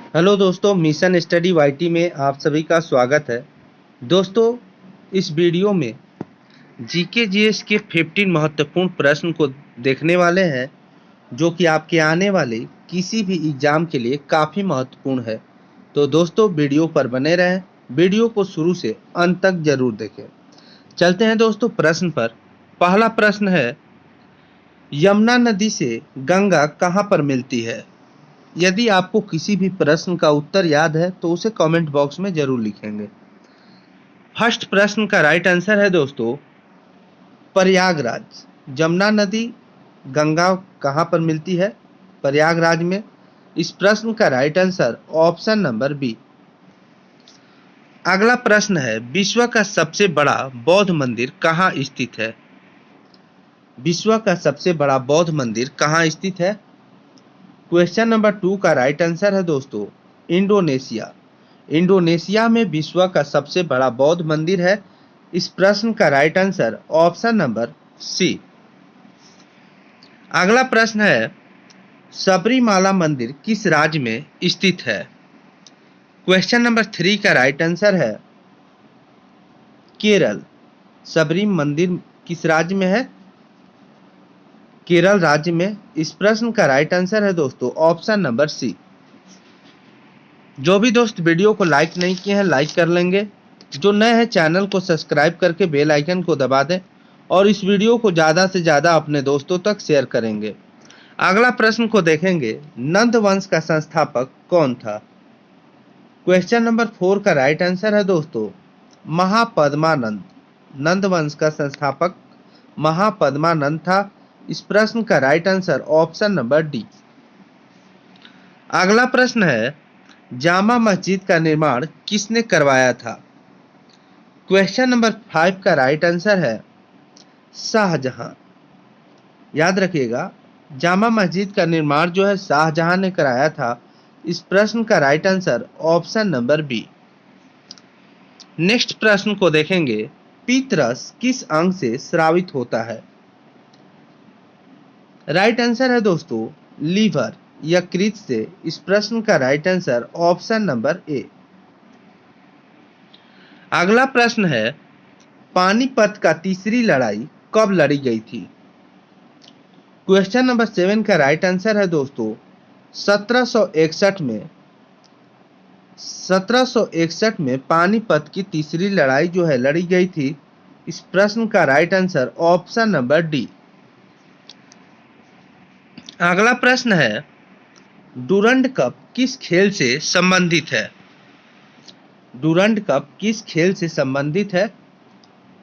Hello दोस्तों, mission study YT में आप सभी का स्वागत है। दोस्तों, इस वीडियो में जीके जीएस के 15 महत्वपूर्ण प्रश्न को देखने वाले हैं जो कि आपके आने वाले किसी भी एग्जाम के लिए काफ़ी महत्वपूर्ण है। तो दोस्तों, वीडियो पर बने रहें, वीडियो को शुरू से अंत तक जरूर देखें। चलते हैं दोस्तों प्रश्न पर। पहला प्रश्न है, यमुना नदी से गंगा कहाँ पर मिलती है? यदि आपको किसी भी प्रश्न का उत्तर याद है तो उसे कमेंट बॉक्स में जरूर लिखेंगे। फर्स्ट प्रश्न का राइट आंसर है दोस्तों प्रयागराज। यमुना नदी गंगा कहाँ पर मिलती है? प्रयागराज में। इस प्रश्न का right answer option number B. अगला प्रश्न है, विश्व का सबसे बड़ा बौद्ध मंदिर कहाँ स्थित है? विश्व का सबसे बड़ा बौद्ध मंदिर कहाँ स्थित है? क्वेश्चन नंबर 2 का राइट आंसर है दोस्तों इंडोनेशिया। इंडोनेशिया में विश्व का सबसे बड़ा बौद्ध मंदिर है। इस प्रश्न का right answer option number C. अगला प्रश्न है, सबरीमाला मंदिर किस राज्य में स्थित है? क्वेश्चन नंबर 3 का राइट आंसर है केरल। सबरी मंदिर किस राज्य में है? केरल राज्य में। इस प्रश्न का राइट आंसर है दोस्तों ऑप्शन नंबर सी। जो भी दोस्त वीडियो को लाइक नहीं किए हैं लाइक कर लेंगे। जो नए हैं चैनल को सब्सक्राइब करके बेल आइकन को दबा दें और इस वीडियो को ज़्यादा से ज़्यादा अपने दोस्तों तक शेयर करेंगे। अगला प्रश्न को देखेंगे, नंद वंश का संस्थापक कौन था? क्वेश्चन नंबर 4 का राइट आंसर है दोस्तों महापद्मानंद। नंद वंश का संस्थापक महापद्मानंद था। इस प्रश्न का right answer option number D. अगला प्रश्न है, जामा मस्जिद का निर्माण किसने करवाया था? क्वेश्चन नंबर 5 का राइट आंसर है शाहजहां। याद रखिएगा, जामा मस्जिद का निर्माण जो है शाहजहां ने कराया था। इस प्रश्न का right answer option number B. Next प्रश्न को देखेंगे, पीतरस किस अंग से स्रावित होता है? राइट आंसर है दोस्तों लीवर, यकृत से। इस प्रश्न का राइट आंसर ऑप्शन नंबर ए। अगला प्रश्न है, पानीपत का तीसरी लड़ाई कब लड़ी गई थी? क्वेश्चन नंबर 7 का राइट आंसर है दोस्तों 1761 में। 1761 में पानीपत की तीसरी लड़ाई जो है लड़ी गई थी। इस प्रश्न का right answer option number D. अगला प्रश्न है, डूरंड कप किस खेल से संबंधित है? डूरंड कप किस खेल से संबंधित है?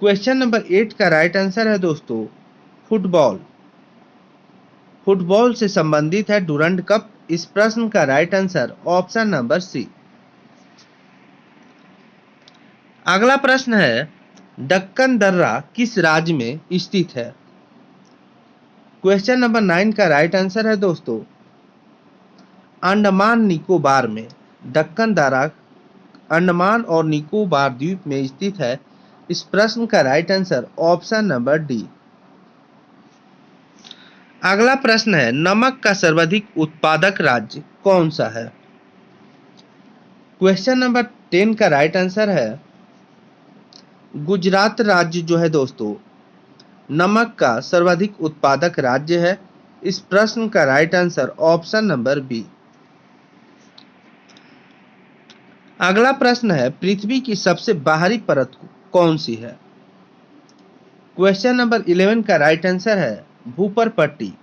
क्वेश्चन नंबर 8 का राइट आंसर है दोस्तों फुटबॉल। फुटबॉल से संबंधित है डूरंड कप। इस प्रश्न का right answer option number C. अगला प्रश्न है, दक्कन दर्रा किस राज्य में स्थित है? क्वेश्चन नंबर 9 का राइट आंसर है दोस्तों अंडमान निकोबार में। दक्कन दर्रा अंडमान और निकोबार द्वीप में स्थित है। इस प्रश्न का right answer option number D. अगला प्रश्न है, नमक का सर्वाधिक उत्पादक राज्य कौन सा है? क्वेश्चन नंबर 10 का राइट आंसर है गुजरात राज्य जो है दोस्तों नमक का सर्वाधिक उत्पादक राज्य है। इस प्रश्न का right answer option number B. अगला प्रश्न है, पृथ्वी की सबसे बाहरी परत कौन सी है? क्वेश्चन नंबर 11 का राइट आंसर है भूपर पट्टी।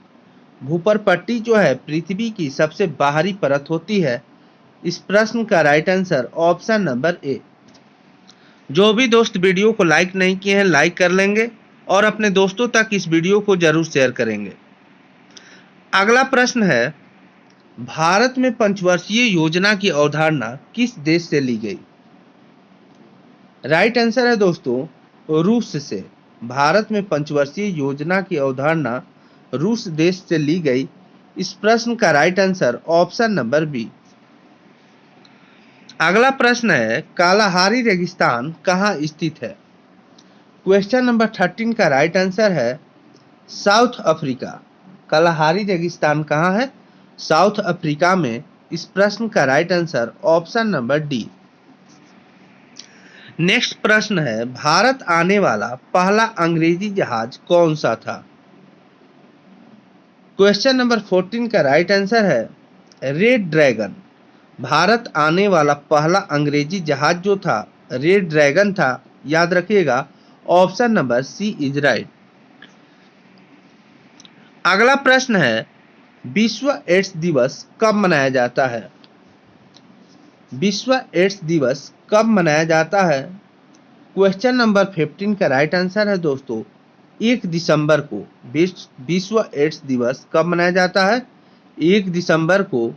भूपर पट्टी जो है पृथ्वी की सबसे बाहरी परत होती है। इस प्रश्न का राइट आंसर ऑप्शन नंबर ए। जो भी दोस्त वीडियो को लाइक नहीं किए हैं लाइक कर लेंगे और अपने दोस्तों तक इस वीडियो को जरूर शेयर करेंगे। अगला प्रश्न है, भारत में पंचवर्षीय योजना की अवधारणा किस देश से ली गई? राइट आंसर है दोस्तों रूस से। भारत में पंचवर्षीय योजना की अवधारणा रूस देश से ली गई। इस प्रश्न का right answer option number B. अगला प्रश्न है, कालाहारी रेगिस्तान कहाँ स्थित है? क्वेश्चन नंबर 13 का राइट आंसर है साउथ अफ्रीका। कालाहारी रेगिस्तान कहाँ है? साउथ अफ्रीका में। इस प्रश्न का right answer option number D. Next प्रश्न है, भारत आने वाला पहला अंग्रेजी जहाज कौन सा था? क्वेश्चन नंबर 14 का राइट आंसर है रेड ड्रैगन। भारत आने वाला पहला अंग्रेजी जहाज जो था रेड ड्रैगन था। याद रखिएगा, option number C is right. अगला प्रश्न है, विश्व एड्स दिवस कब मनाया जाता है? विश्व एड्स दिवस कब मनाया जाता है? क्वेश्चन नंबर 15 का राइट आंसर है दोस्तों 1 दिसंबर को। विश्व एड्स दिवस कब मनाया जाता है? 1 दिसंबर को।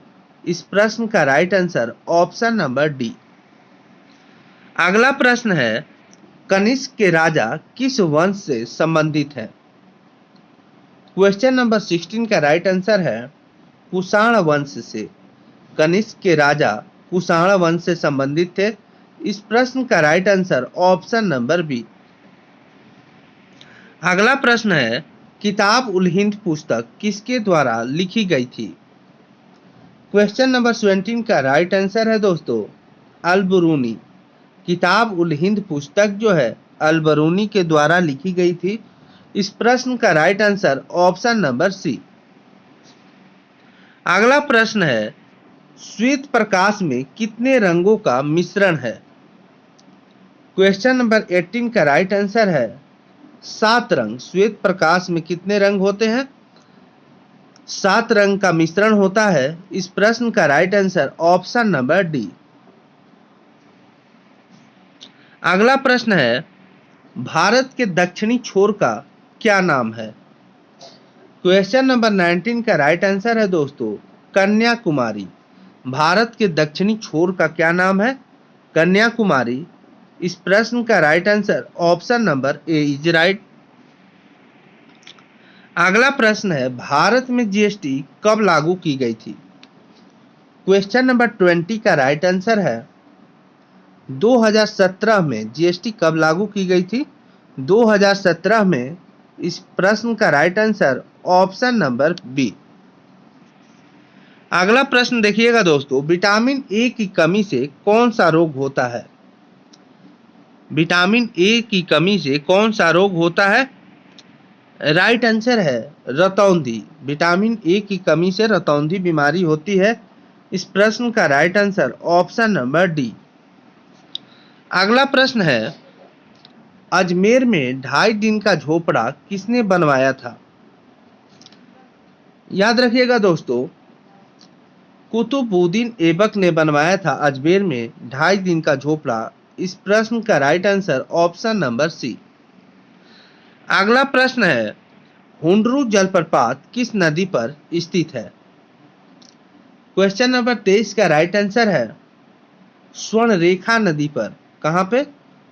इस प्रश्न का right answer option number D. अगला प्रश्न है, कनिष्क के राजा किस वंश से संबंधित है? क्वेश्चन नंबर 16 का राइट आंसर है कुषाण वंश से। कनिष्क के राजा कुषाण वंश से संबंधित थे। इस प्रश्न का right answer option number B. अगला प्रश्न है, किताब उल हिंद पुस्तक किसके द्वारा लिखी गई थी? क्वेश्चन नंबर 17 का राइट आंसर है दोस्तों अल-बरूनी। किताब उल हिंद पुस्तक जो है अल-बरूनी के द्वारा लिखी गई थी। इस प्रश्न का right answer option number C. अगला प्रश्न है, श्वेत प्रकाश में कितने रंगों का मिश्रण है? क्वेश्चन नंबर 18 का राइट आंसर है 7 रंग। श्वेत प्रकाश में कितने रंग होते हैं? 7 रंग का मिश्रण होता है। इस प्रश्न का right answer option number D. अगला प्रश्न है, भारत के दक्षिणी छोर का क्या नाम है? क्वेश्चन नंबर 19 का राइट आंसर है दोस्तों कन्याकुमारी। भारत के दक्षिणी छोर का क्या नाम है? कन्याकुमारी। इस प्रश्न का right answer option number A is right. अगला प्रश्न है, भारत में जीएसटी कब लागू की गई थी? क्वेश्चन नंबर 20 का राइट आंसर है 2017 में। जीएसटी कब लागू की गई थी? 2017 में। इस प्रश्न का right answer option number B. अगला प्रश्न देखिएगा दोस्तों, विटामिन ए की कमी से कौन सा रोग होता है? विटामिन ए की कमी से कौन सा रोग होता है? राइट आंसर है रतौंधी। विटामिन ए की कमी से रतौंधी बीमारी होती है। इस प्रश्न का right answer option number D. अगला प्रश्न है, अजमेर में 2.5 दिन का झोपड़ा किसने बनवाया था? याद रखिएगा दोस्तों, कुतुबुद्दीन ऐबक ने बनवाया था अजमेर में 2.5 दिन का झोपड़ा। इस प्रश्न का right answer option number C. अगला प्रश्न है, हुंडरू जलप्रपात किस नदी पर स्थित है? क्वेश्चन नंबर 23 का राइट आंसर है स्वर्णरेखा नदी पर। कहां पे?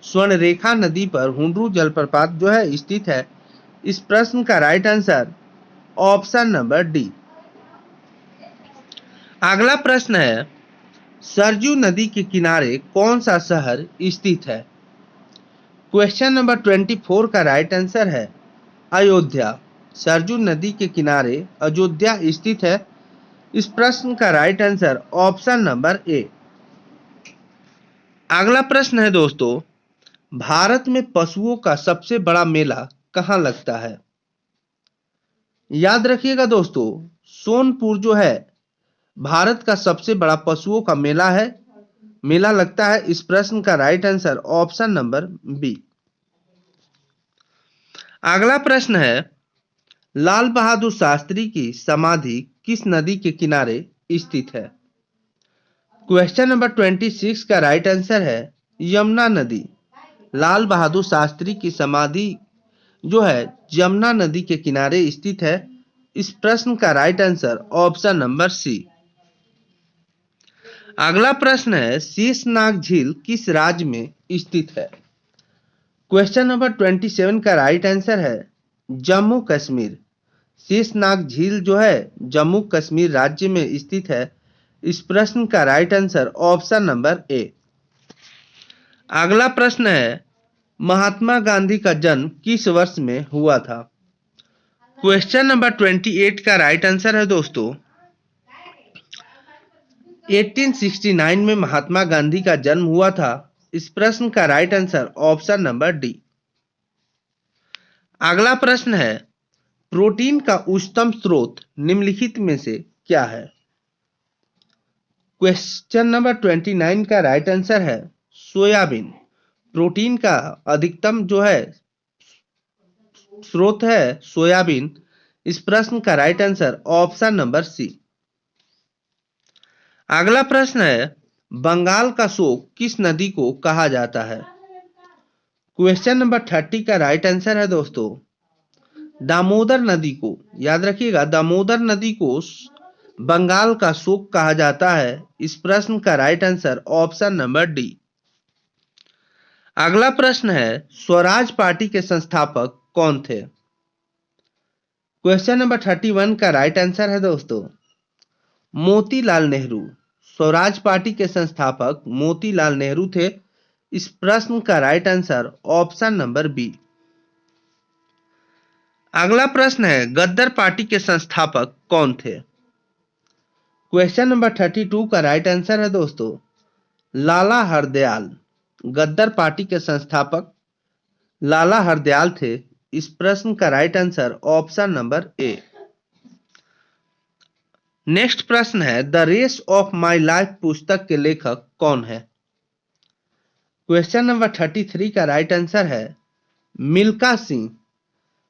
स्वर्णरेखा नदी पर हुंडरू जलप्रपात जो है स्थित है। इस प्रश्न का right answer option number D. अगला प्रश्न है, सरजू नदी के किनारे कौन सा शहर स्थित है? क्वेश्चन नंबर 24 का राइट आंसर है अयोध्या। सरजू नदी के किनारे अयोध्या स्थित है। इस प्रश्न का राइट आंसर ऑप्शन नंबर ए। अगला प्रश्न है दोस्तों, भारत में पशुओं का सबसे बड़ा मेला कहाँ लगता है? याद रखिएगा दोस्तों, सोनपुर जो है भारत का सबसे बड़ा पशुओं का मेला लगता है। इस प्रश्न का right answer option number B. अगला प्रश्न है, लाल बहादुर शास्त्री की समाधि किस नदी के किनारे स्थित है? क्वेश्चन नंबर 26 का राइट आंसर है यमुना नदी। लाल बहादुर शास्त्री की समाधि जो है यमुना नदी के किनारे स्थित है। इस प्रश्न का right answer option number C. अगला प्रश्न है, शेषनाग झील किस राज्य में स्थित है? क्वेश्चन नंबर 27 का राइट आंसर है जम्मू कश्मीर। शेषनाग झील जो है जम्मू कश्मीर राज्य में स्थित है। इस प्रश्न का राइट आंसर ऑप्शन नंबर ए। अगला प्रश्न है, महात्मा गांधी का जन्म किस वर्ष में हुआ था? क्वेश्चन नंबर 28 का राइट आंसर है दोस्तों 1869 में महात्मा गांधी का जन्म हुआ था। इस प्रश्न का right answer option number D. अगला प्रश्न है, प्रोटीन का उच्चतम स्रोत निम्नलिखित में से क्या है? क्वेश्चन नंबर 29 का राइट आंसर है सोयाबीन। प्रोटीन का अधिकतम जो है स्रोत है सोयाबीन। इस प्रश्न का right answer option number C. अगला प्रश्न है, बंगाल का शोक किस नदी को कहा जाता है? क्वेश्चन नंबर 30 का राइट आंसर है दोस्तों दामोदर नदी को। याद रखिएगा, दामोदर नदी को बंगाल का शोक कहा जाता है। इस प्रश्न का right answer option number D. अगला प्रश्न है, स्वराज पार्टी के संस्थापक कौन थे? क्वेश्चन नंबर 31 का राइट आंसर है दोस्तों मोतीलाल नेहरू। स्वराज पार्टी के संस्थापक मोतीलाल नेहरू थे। इस प्रश्न का right answer option number B. अगला प्रश्न है, गद्दार पार्टी के संस्थापक कौन थे? क्वेश्चन नंबर 32 का राइट आंसर है दोस्तों लाला हरदयाल। गद्दार पार्टी के संस्थापक लाला हरदयाल थे। इस प्रश्न का right answer option number A. Next प्रश्न है, the race of my life पुस्तक के लेखक कौन है? क्वेश्चन नंबर 33 का राइट आंसर है मिल्खा सिंह।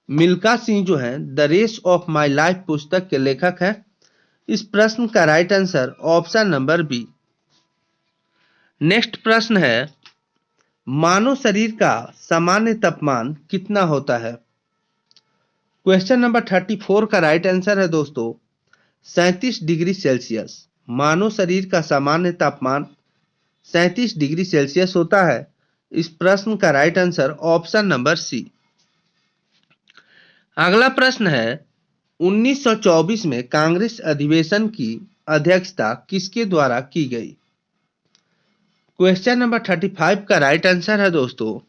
मिल्खा सिंह जो है the race of my life पुस्तक के लेखक हैं। इस प्रश्न का right answer option number B. Next प्रश्न है, मानव शरीर का सामान्य तापमान कितना होता है? क्वेश्चन नंबर 34 का राइट आंसर है दोस्तों 37 डिग्री सेल्सियस। मानव शरीर का सामान्य तापमान 37 डिग्री सेल्सियस होता है। इस प्रश्न का right answer option number C. अगला प्रश्न है, 1924 में कांग्रेस अधिवेशन की अध्यक्षता किसके द्वारा की गई? क्वेश्चन नंबर 35 का राइट आंसर है दोस्तों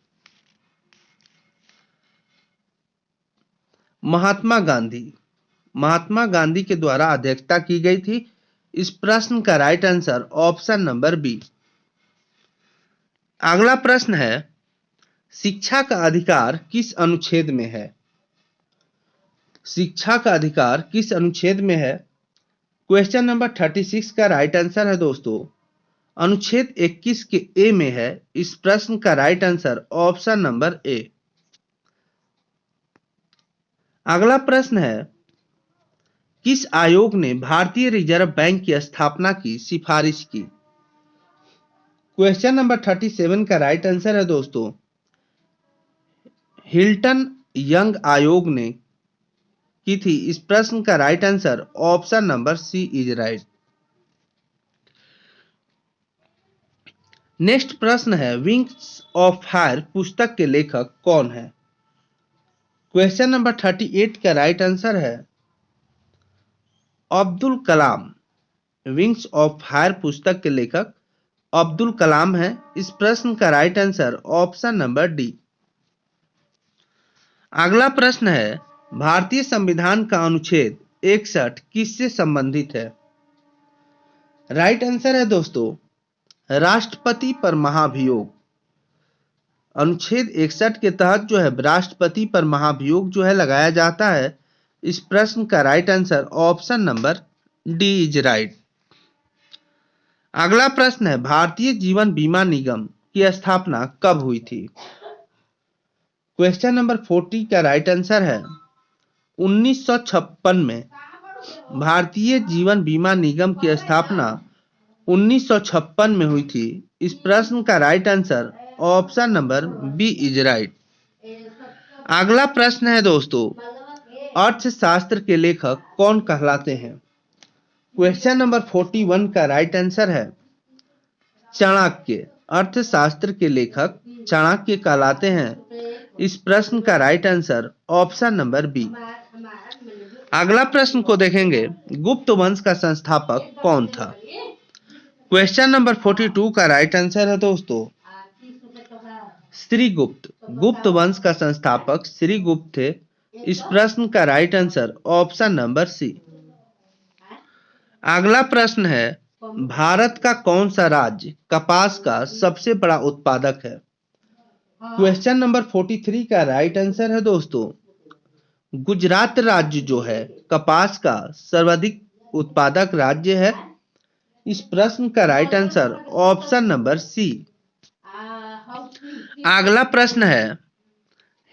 महात्मा गांधी। महात्मा गांधी के द्वारा अध्यक्षता की गई थी। इस प्रश्न का right answer option number B. अगला प्रश्न है, शिक्षा का अधिकार किस अनुच्छेद में है? शिक्षा का अधिकार किस अनुच्छेद में है? क्वेश्चन नंबर 36 का राइट आंसर है दोस्तों अनुच्छेद 21 के ए में है। इस प्रश्न का राइट आंसर ऑप्शन नंबर ए। अगला प्रश्न है, किस आयोग ने भारतीय रिजर्व बैंक की स्थापना की सिफारिश की? क्वेश्चन नंबर 37 का राइट आंसर है दोस्तों हिल्टन यंग आयोग ने की थी। इस प्रश्न का right answer option number C is right. Next प्रश्न है, विंग्स ऑफ फायर पुस्तक के लेखक कौन है? क्वेश्चन नंबर 38 का राइट आंसर है Abdul Kalam. Wings of fire पुस्तक के लेखक अब्दुल कलाम है। इस प्रश्न का right answer option number D. अगला प्रश्न है, भारतीय संविधान का अनुच्छेद 61 किससे संबंधित है? राइट आंसर है दोस्तों राष्ट्रपति पर महाभियोग। अनुच्छेद 61 के तहत जो है राष्ट्रपति पर महाभियोग जो है लगाया जाता है। इस प्रश्न का right answer option number D is right. अगला प्रश्न है, भारतीय जीवन बीमा निगम की स्थापना कब हुई थी? क्वेश्चन नंबर 40 का राइट आंसर है 1956 में। भारतीय जीवन बीमा निगम की स्थापना 1956 में हुई थी। इस प्रश्न का right answer option number B is right. अगला प्रश्न है दोस्तों, अर्थशास्त्र के लेखक कौन कहलाते हैं? क्वेश्चन नंबर 41 का राइट आंसर है चाणक्य। अर्थशास्त्र के लेखक चाणक्य कहलाते हैं। इस प्रश्न का right answer option number B. अगला प्रश्न को देखेंगे, गुप्त वंश का संस्थापक कौन था? क्वेश्चन नंबर 42 का राइट आंसर है दोस्तों श्रीगुप्त। गुप्त वंश का संस्थापक श्रीगुप्त थे। इस प्रश्न का right answer option number C. अगला प्रश्न है, भारत का कौन सा राज्य कपास का सबसे बड़ा उत्पादक है? क्वेश्चन नंबर 43 का राइट आंसर है दोस्तों गुजरात राज्य जो है कपास का सर्वाधिक उत्पादक राज्य है। इस प्रश्न का right answer option number C. अगला प्रश्न है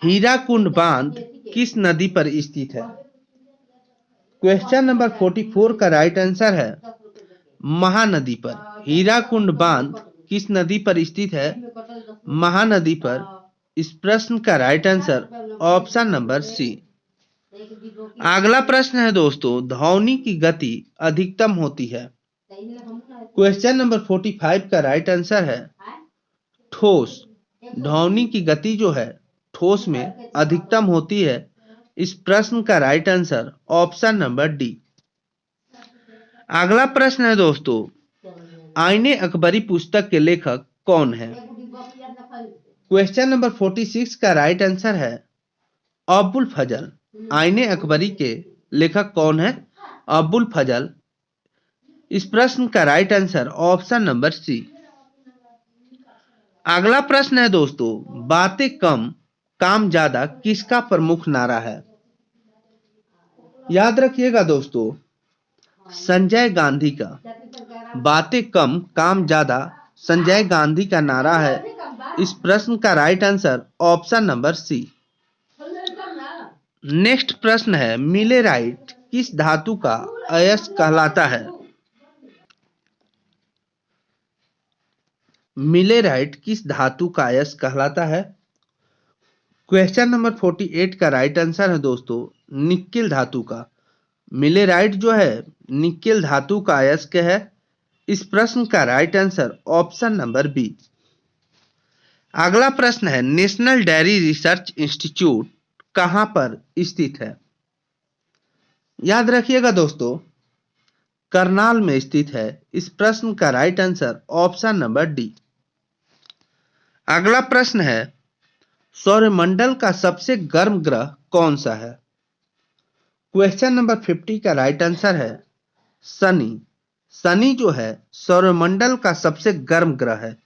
हीराकुंड बांध किस नदी पर स्थित है? क्वेश्चन नंबर 44 का राइट आंसर है महानदी पर। हीराकुंड बांध किस नदी पर स्थित है? महानदी पर। इस प्रश्न का right answer option number C. अगला प्रश्न है दोस्तों ध्वनि की गति अधिकतम होती है। क्वेश्चन नंबर 45 का राइट आंसर है ठोस। ध्वनि की गति जो है ठोस में अधिकतम होती है। इस प्रश्न का right answer option number D. अगला प्रश्न है दोस्तों आईने अकबरी पुस्तक के लेखक कौन है? क्वेश्चन नंबर 46 का राइट आंसर है अबुल फजल। आईने अकबरी के लेखक कौन है? अबुल फजल। इस प्रश्न का right answer option number C. अगला प्रश्न है दोस्तों बातें कम काम ज्यादा किसका प्रमुख नारा है? याद रखिएगा दोस्तों संजय गांधी का। बातें कम काम ज्यादा संजय गांधी का नारा है। इस प्रश्न का right answer option number C. Next प्रश्न है मिलेराइट किस धातु का अयस्क कहलाता है? मिलेराइट किस धातु का अयस्क कहलाता है? क्वेश्चन नंबर 48 का राइट आंसर है दोस्तों निकेल धातु का। मिलेराइट जो है निकेल धातु का अयस्क है। इस प्रश्न का right answer option number B. अगला प्रश्न है नेशनल डेयरी रिसर्च इंस्टीट्यूट कहां पर स्थित है? याद रखिएगा दोस्तों करनाल में स्थित है। इस प्रश्न का right answer option number D. अगला प्रश्न है सौरमंडल का सबसे गर्म ग्रह कौन सा है? क्वेश्चन नंबर 50 का राइट आंसर है शनि। शनि जो है सौरमंडल का सबसे गर्म ग्रह है।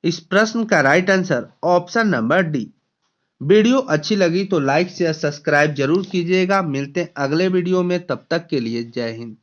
इस प्रश्न का right answer option number D. Video अच्छी लगी तो लाइक शेयर सब्सक्राइब जरूर कीजिएगा। मिलते हैं अगले वीडियो में, तब तक के लिए जय हिंद।